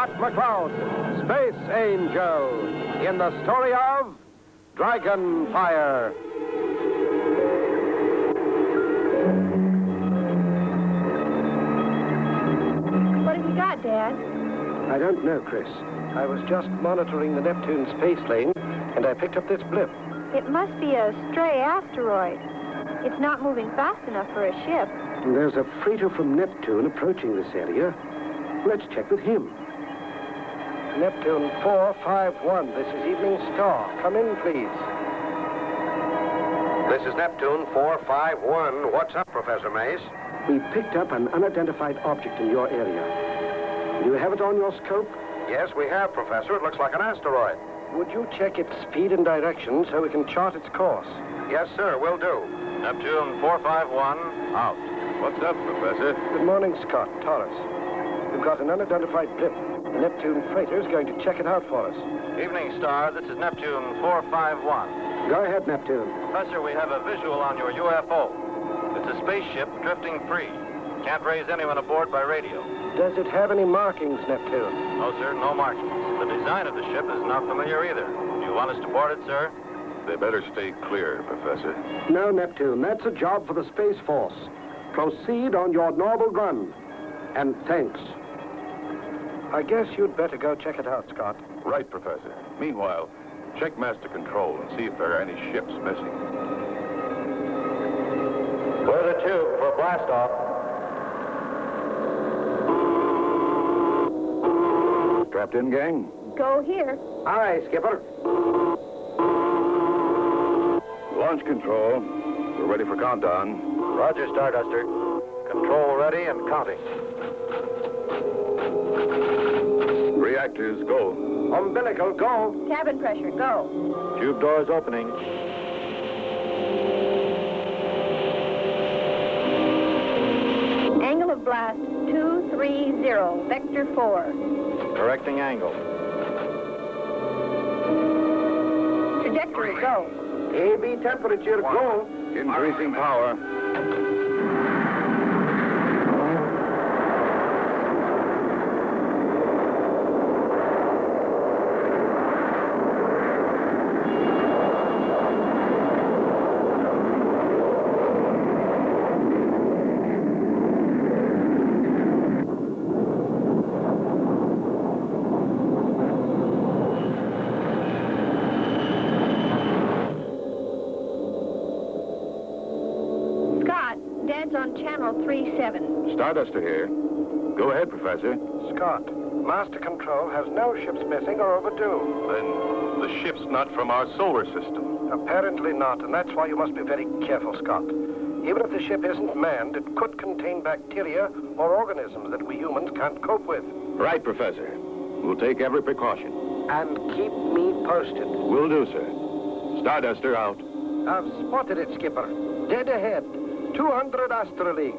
Scott McCloud, Space Angel, in the story of Dragonfire. What have you got, Dad? I don't know, Chris. I was just monitoring the Neptune space lane, and I picked up this blip. It must be a stray asteroid. It's not moving fast enough for a ship. There's a freighter from Neptune approaching this area. Let's check with him. Neptune 451. This is Evening Star. Come in, please. This is Neptune 451. What's up, Professor Mace? We picked up an unidentified object in your area. Do you have it on your scope? Yes, we have, Professor. It looks like an asteroid. Would you check its speed and direction so we can chart its course? Yes, sir, will do. Neptune 451, out. What's up, Professor? Good morning, Scott. Taurus. We've got an unidentified blip. The Neptune freighter is going to check it out for us. Evening Star, this is Neptune 451. Go ahead, Neptune. Professor, we have a visual on your UFO. It's a spaceship drifting free. Can't raise anyone aboard by radio. Does it have any markings, Neptune? No, sir, no markings. The design of the ship is not familiar either. Do you want us to board it, sir? They better stay clear, Professor. No, Neptune. That's a job for the Space Force. Proceed on your normal run. And thanks. I guess you'd better go check it out, Scott. Right, Professor. Meanwhile, check Master Control and see if there are any ships missing. Clear the tube for blast-off. Strapped in, gang? Go here. Aye, Skipper. Launch Control. We're ready for countdown. Roger, Starduster. Control ready and counting. Reactors, go. Umbilical, go. Cabin pressure, go. Tube doors opening. Angle of blast 230, vector 4. Correcting angle. Trajectory, go. AB temperature, go. Increasing power. On channel 37. Starduster here. Go ahead, Professor. Scott, Master Control has no ships missing or overdue. Then the ship's not from our solar system. Apparently not, and that's why you must be very careful, Scott. Even if the ship isn't manned, it could contain bacteria or organisms that we humans can't cope with. Right, Professor. We'll take every precaution. And keep me posted. Will do, sir. Starduster out. I've spotted it, Skipper. Dead ahead. 200 astrolates.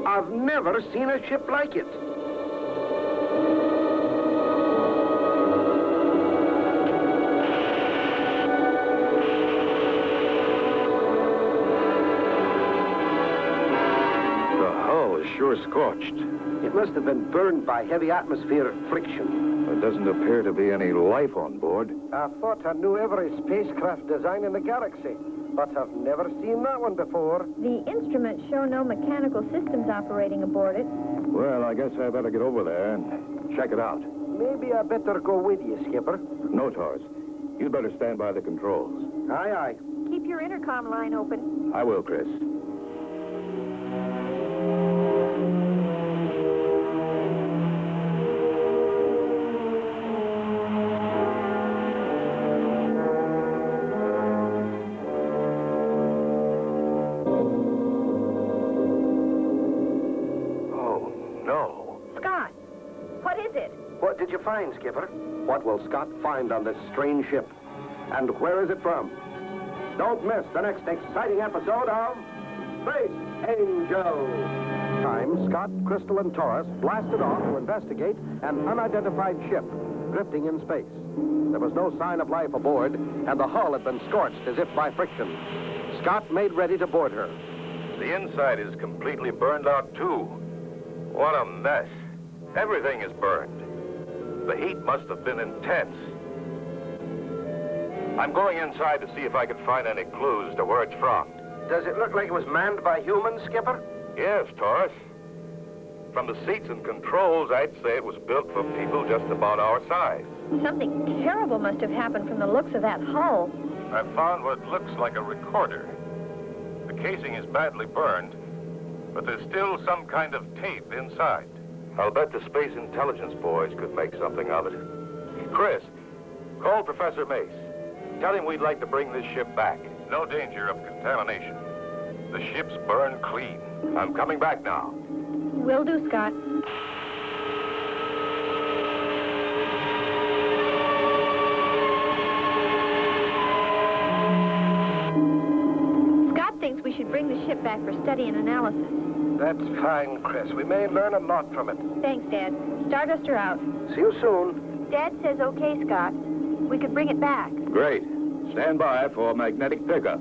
I've never seen a ship like it. The hull is sure scorched. It must have been burned by heavy atmospheric friction. There doesn't appear to be any life on board. I thought I knew every spacecraft design in the galaxy, but I've never seen that one before. The instruments show no mechanical systems operating aboard it. Well, I guess I better get over there and check it out. Maybe I better go with you, Skipper. No, Taurus. You'd better stand by the controls. Aye, aye. Keep your intercom line open. I will, Chris. What did you find, Skipper? What will Scott find on this strange ship? And where is it from? Don't miss the next exciting episode of Space Angel. Time, Scott, Crystal, and Taurus blasted off to investigate an unidentified ship drifting in space. There was no sign of life aboard, and the hull had been scorched as if by friction. Scott made ready to board her. The inside is completely burned out, too. What a mess. Everything is burned. The heat must have been intense. I'm going inside to see if I can find any clues to where it's from. Does it look like it was manned by humans, Skipper? Yes, Toth. From the seats and controls, I'd say it was built for people just about our size. Something terrible must have happened from the looks of that hull. I found what looks like a recorder. The casing is badly burned, but there's still some kind of tape inside. I'll bet the space intelligence boys could make something of it. Chris, call Professor Mace. Tell him we'd like to bring this ship back. No danger of contamination. The ship's burned clean. I'm coming back now. Will do, Scott. Scott thinks we should bring the ship back for study and analysis. That's fine, Chris. We may learn a lot from it. Thanks, Dad. Stardust are out. See you soon. Dad says okay, Scott. We could bring it back. Great. Stand by for magnetic pickup.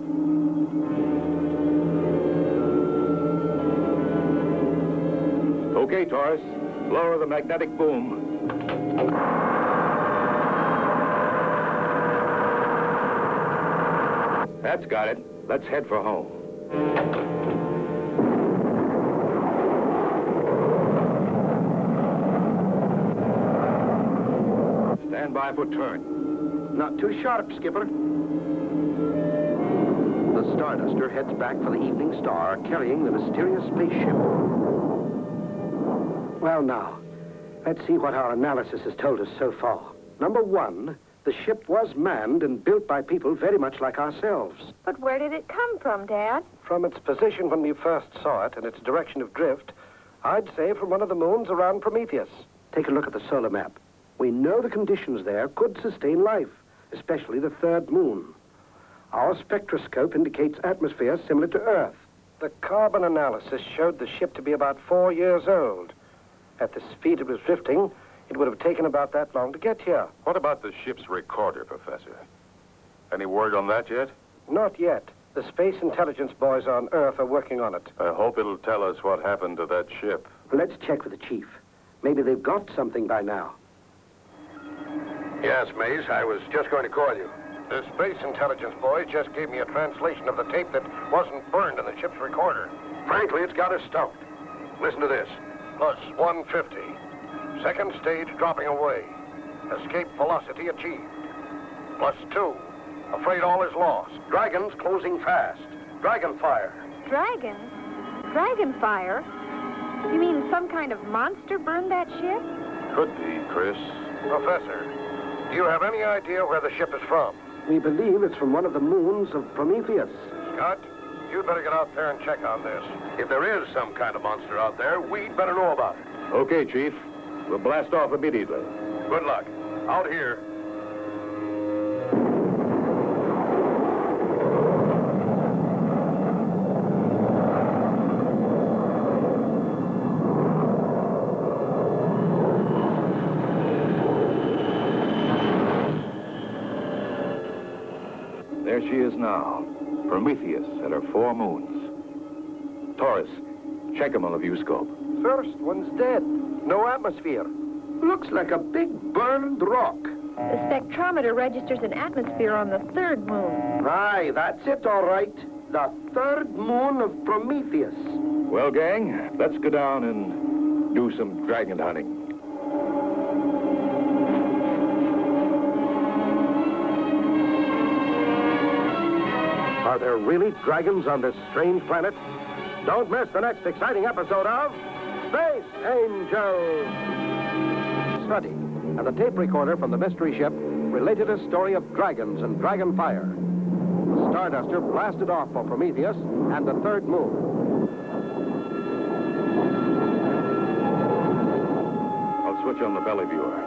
Okay, Taurus. Lower the magnetic boom. That's got it. Let's head for home. Stand by for turn. Not too sharp, Skipper. The Starduster heads back for the Evening Star, carrying the mysterious spaceship. Well, now, let's see what our analysis has told us so far. Number one, the ship was manned and built by people very much like ourselves. But where did it come from, Dad? From its position when we first saw it and its direction of drift, I'd say from one of the moons around Prometheus. Take a look at the solar map. We know the conditions there could sustain life, especially the third moon. Our spectroscope indicates atmosphere similar to Earth. The carbon analysis showed the ship to be about 4 years old. At the speed it was drifting, it would have taken about that long to get here. What about the ship's recorder, Professor? Any word on that yet? Not yet. The space intelligence boys on Earth are working on it. I hope it'll tell us what happened to that ship. Let's check with the chief. Maybe they've got something by now. Yes, Mace, I was just going to call you. The space intelligence boys just gave me a translation of the tape that wasn't burned in the ship's recorder. Frankly, it's got us stumped. Listen to this. Plus 150. Second stage dropping away. Escape velocity achieved. Plus 2. Afraid all is lost. Dragons closing fast. Dragon fire. Dragons? Dragon fire? You mean some kind of monster burned that ship? Could be, Chris. Professor, do you have any idea where the ship is from? We believe it's from one of the moons of Prometheus. Scott, you'd better get out there and check on this. If there is some kind of monster out there, we'd better know about it. Okay, Chief. We'll blast off immediately. Good luck. Out here. There she is now. Prometheus and her 4 moons. Taurus, check him on the viewscope. First one's dead. No atmosphere. Looks like a big burned rock. The spectrometer registers an atmosphere on the third moon. Aye, that's it, all right. The third moon of Prometheus. Well, gang, let's go down and do some dragon hunting. Are there really dragons on this strange planet? Don't miss the next exciting episode of Space Angels! Study, and the tape recorder from the mystery ship related a story of dragons and dragon fire. The Starduster blasted off for Prometheus and the third moon. I'll switch on the belly viewer.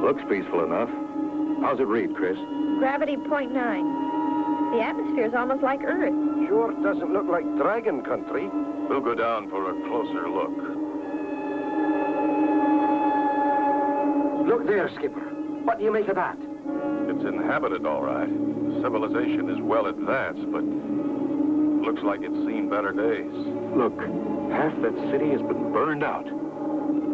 Looks peaceful enough. How's it read, Chris? Gravity 0.9. The atmosphere's almost like Earth. Sure doesn't look like dragon country. We'll go down for a closer look. Look there, Skipper. What do you make of that? It's inhabited, all right. Civilization is well advanced, but looks like it's seen better days. Look, half that city has been burned out.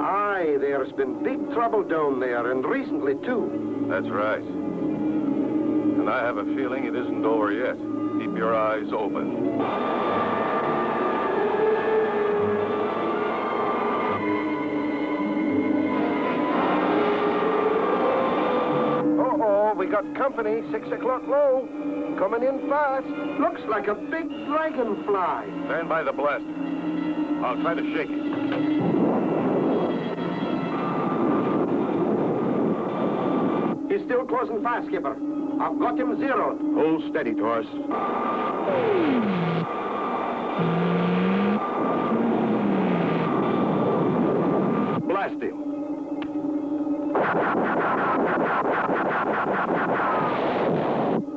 Aye, there's been big trouble down there, and recently, too. That's right. And I have a feeling it isn't over yet. Keep your eyes open. Uh-oh, we got company, 6 o'clock low. Coming in fast. Looks like a big dragonfly. Stand by the blaster. I'll try to shake it. He's still closing fast, Skipper. I've got him zeroed. Hold steady, Taurus. Blast him.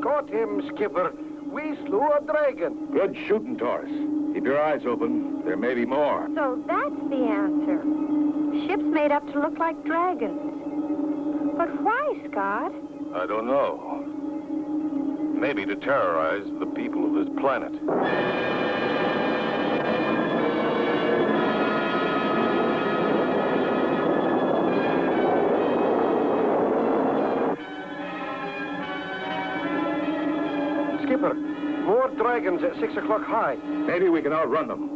Caught him, Skipper. We slew a dragon. Good shooting, Taurus. Keep your eyes open. There may be more. So that's the answer. Ships made up to look like dragons. But why, Scott? I don't know. Maybe to terrorize the people of this planet. Skipper, more dragons at 6 o'clock high. Maybe we can outrun them.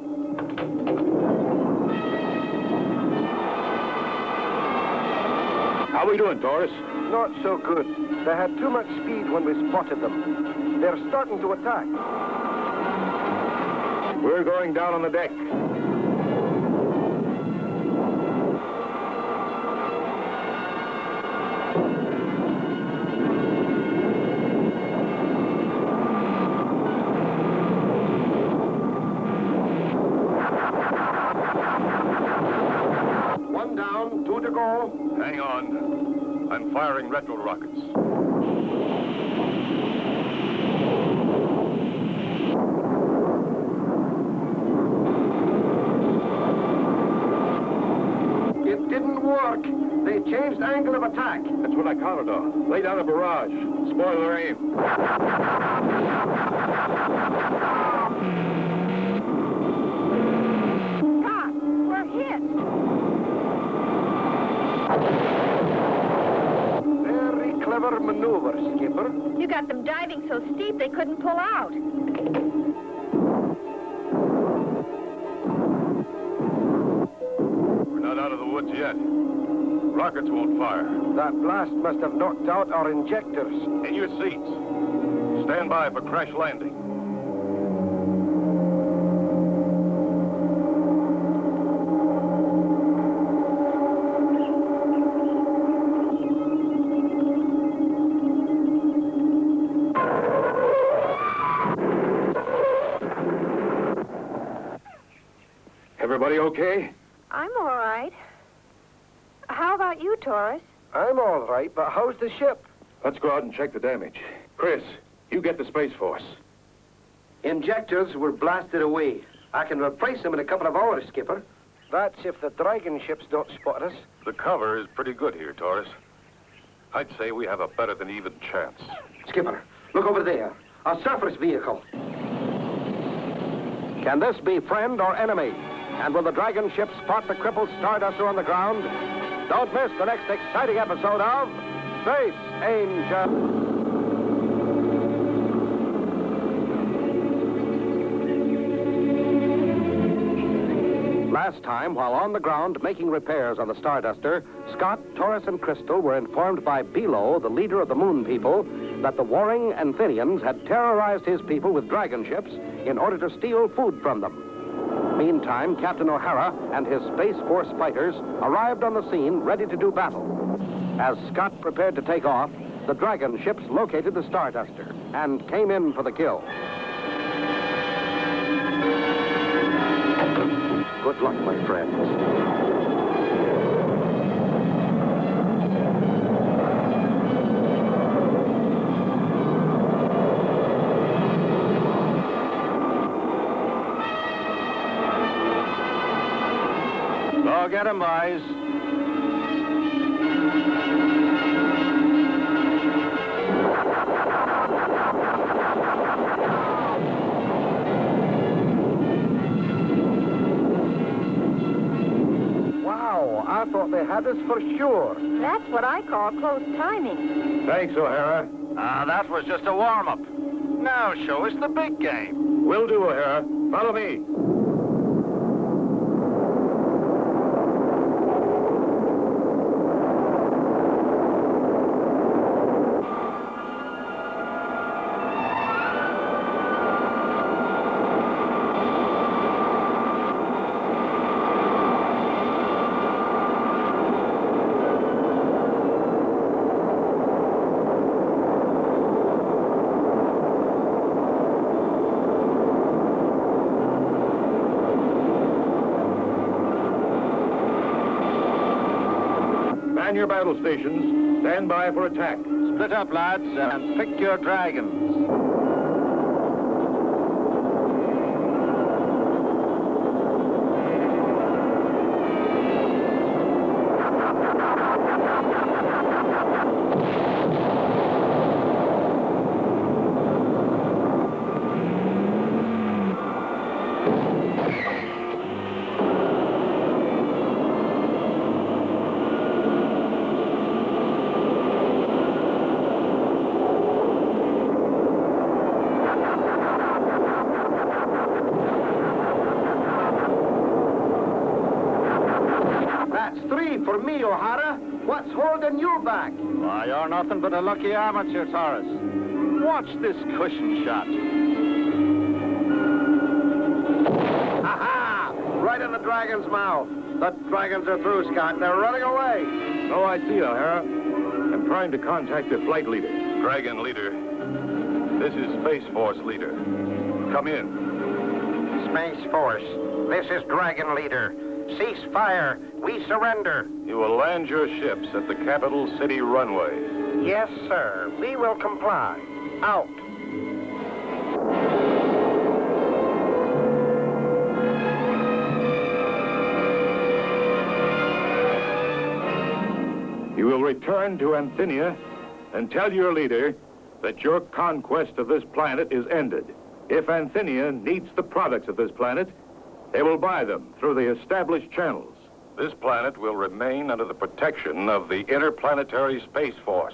How we doing, Taurus? Not so good. They had too much speed when we spotted them. They're starting to attack. We're going down on the deck. One down, 2 to go. Hang on. I'm firing retro rockets. It didn't work. They changed angle of attack. That's what I counted on. Lay down a barrage. Spoil their aim. Scott, we're hit. Very clever maneuver, Skipper. You got them diving so steep they couldn't pull out. We're not out of the woods yet. Rockets won't fire. That blast must have knocked out our injectors. In your seats. Stand by for crash landing. Everybody okay? I'm all right. How about you, Taurus? I'm all right, but how's the ship? Let's go out and check the damage. Chris, you get the Space Force. Injectors were blasted away. I can replace them in a couple of hours, Skipper. That's if the dragon ships don't spot us. The cover is pretty good here, Taurus. I'd say we have a better than even chance. Skipper, look over there. A surface vehicle. Can this be friend or enemy? And will the dragon ship spot the crippled Starduster on the ground? Don't miss the next exciting episode of Space Angel. Last time, while on the ground making repairs on the Starduster, Scott, Taurus, and Crystal were informed by Belo, the leader of the Moon people, that the warring Amphibians had terrorized his people with dragon ships in order to steal food from them. Meantime, Captain O'Hara and his Space Force fighters arrived on the scene ready to do battle. As Scott prepared to take off, the dragon ships located the Starduster and came in for the kill. Good luck, my friends. Go get 'em, boys. Wow, That is for sure. That's what I call close timing. Thanks, O'Hara. That was just a warm-up. Now show us the big game. Will do, O'Hara. Follow me. Man your battle stations. Stand by for attack. Split up, lads, and pick your dragons. That's 3 for me, O'Hara. What's holding you back? Why, you're nothing but a lucky amateur, Taurus. Watch this cushion shot. Aha! Right in the dragon's mouth. The dragons are through, Scott. They're running away. No, I see, O'Hara. I'm trying to contact the flight leader. Dragon leader. This is Space Force leader. Come in. Space Force, this is Dragon Leader. Cease fire. We surrender. You will land your ships at the capital city runway. Yes, sir. We will comply. Out. You will return to Anthenia and tell your leader that your conquest of this planet is ended. If Anthenia needs the products of this planet, they will buy them through the established channels. This planet will remain under the protection of the Interplanetary Space Force.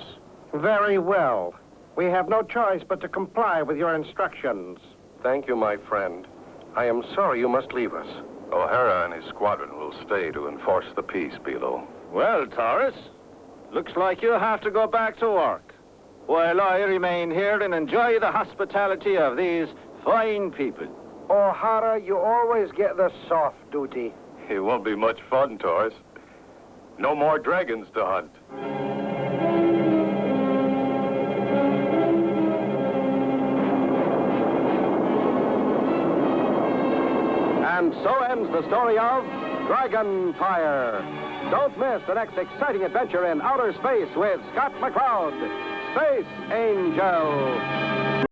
Very well. We have no choice but to comply with your instructions. Thank you, my friend. I am sorry you must leave us. O'Hara and his squadron will stay to enforce the peace, Beetle. Well, Taurus, looks like you'll have to go back to work, while I remain here and enjoy the hospitality of these fine people. O'Hara, you always get the soft duty. It won't be much fun, Taurus. No more dragons to hunt. And so ends the story of Dragon Fire. Don't miss the next exciting adventure in outer space with Scott McCloud, Space Angel.